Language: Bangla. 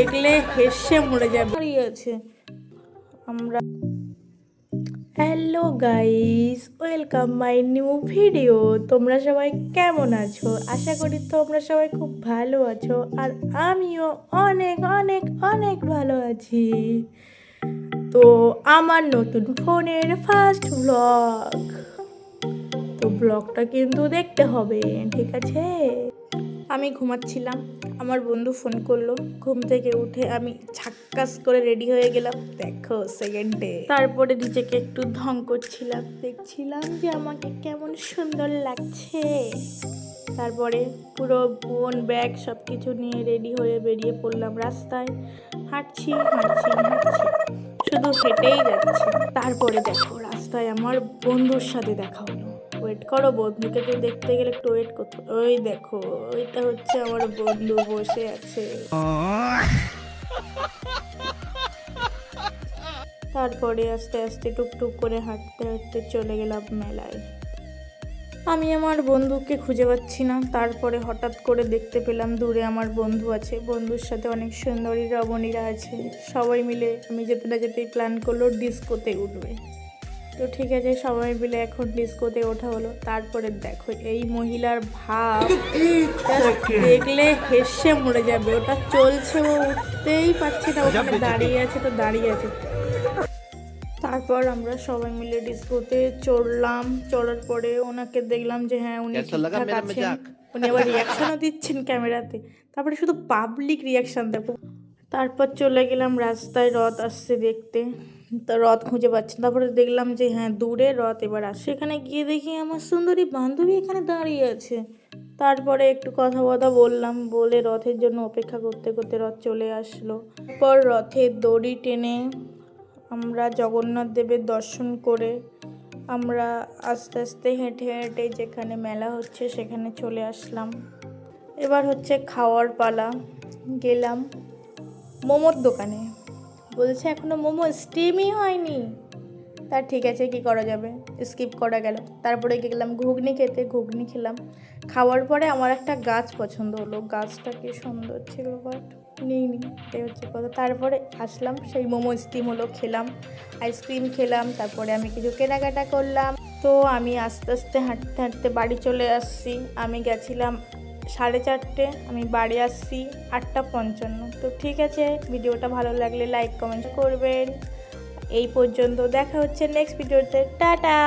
দেখলে হেসে মরে যাবে। আছে আমরা hello guys, welcome my new video. তোমরা সবাই কেমন আছো? আশা করি তোমরা সবাই খুব ভালো আছো, আর আমিও অনেক অনেক অনেক ভালো আছি। তো আমার নতুন ফোনের ফার্স্ট ব্লগ, তো ব্লগটা কিন্তু দেখতে হবে, ঠিক আছে? আমি ঘুমাচ্ছিলাম, আমার বন্ধু ফোন করলো। ঘুম থেকে উঠে আমি ঝাক্কাস করে রেডি হয়ে গেলাম, দেখো সেকেন্ডে। তারপরে নিজেকে একটু ঢং করছিলাম, দেখছিলাম যে আমাকে কেমন সুন্দর লাগছে। তারপরে পুরো ফোন ব্যাগ সব কিছু নিয়ে রেডি হয়ে বেরিয়ে পড়লাম রাস্তায়। হাঁটছি হাঁটছি হাঁটছি, শুধু হেঁটেই যাচ্ছি। তারপরে দেখো রাস্তায় আমার বন্ধুর সাথে দেখা হলো। ওয়েট করো, বন্ধুকে তো দেখতে গেলে একটু ওয়েট করতে। ওই দেখো, ওইটা হচ্ছে আমার বন্ধু বসে আছে। তারপরে আস্তে আস্তে টুকটুক করে হাঁটতে হাঁটতে চলে গেলাম মেলায়। আমি আমার বন্ধুকে খুঁজে পাচ্ছি না। তারপরে হঠাৎ করে দেখতে পেলাম দূরে আমার বন্ধু আছে, বন্ধুর সাথে অনেক সুন্দরী রমণীরা আছে। সবাই মিলে আমি যেতে না যেতেই প্ল্যান করলো ডিস্কোতে উঠবে। তো ঠিক আছে, সবাই মিলে এখন ডিস্কোতে ওঠা হলো। তারপরে দেখো এই মহিলার ভাব দেখলে হেসে মরে যাবে। ওটা চলছে, ও উঠতেই পারছে না, ওখানে দাঁড়িয়ে আছে তো দাঁড়িয়ে আছে। তারপর আমরা সবাই মিলে ডিস্কোতে চড়লাম। চড়ার পরে ওনাকে দেখলাম যে হ্যাঁ উনি ঠিকঠাক আছেন। উনি আবার রিয়াকশনও দিচ্ছেন ক্যামেরাতে। তারপরে শুধু পাবলিক রিয়াকশন দেখো। তারপর চলে গেলাম রাস্তায়, রথ আসছে দেখতে। তা রথ খুঁজে পাচ্ছি, তারপরে দেখলাম যে হ্যাঁ দূরে রথ এবার আসছে। এখানে গিয়ে দেখি আমার সুন্দরী বান্ধবী এখানে দাঁড়িয়ে আছে। তারপরে একটু কথা বললাম, বলে রথের জন্য অপেক্ষা করতে করতে রথ চলে আসলো। তারপর রথের দড়ি টেনে আমরা জগন্নাথ দেবের দর্শন করে আমরা আস্তে আস্তে হেঁটে হেঁটে যেখানে মেলা হচ্ছে সেখানে চলে আসলাম। এবার হচ্ছে খাওয়ার পালা। গেলাম মোমোর দোকানে, বলছে এখনো মোমো স্টিমই হয়নি। তা ঠিক আছে, কি করা যাবে, স্কিপ করা গেল। তারপরে গেলাম ঘুগনি খেতে, ঘুগনি খেলাম। খাওয়ার পরে আমার একটা গাছ পছন্দ হলো, গাছটা কি সুন্দর ছিল, বাট নিইনি, এটাই হচ্ছে কথা। তারপরে আসলাম, সেই মোমো স্টিম হলো, খেলাম, আইসক্রিম খেলাম। তারপরে আমি কিছু কেনাকাটা করলাম। তো আমি আস্তে আস্তে হাঁটতে হাঁটতে বাড়ি চলে আসছি। আমি গেছিলাম 4:30, আমি বাড়ি আসছি 8:55। তো ঠিক আছে, ভিডিওটা ভালো লাগলে লাইক কমেন্ট করবেন। এই পর্যন্ত, দেখা হচ্ছে নেক্সট ভিডিওতে। টাটা।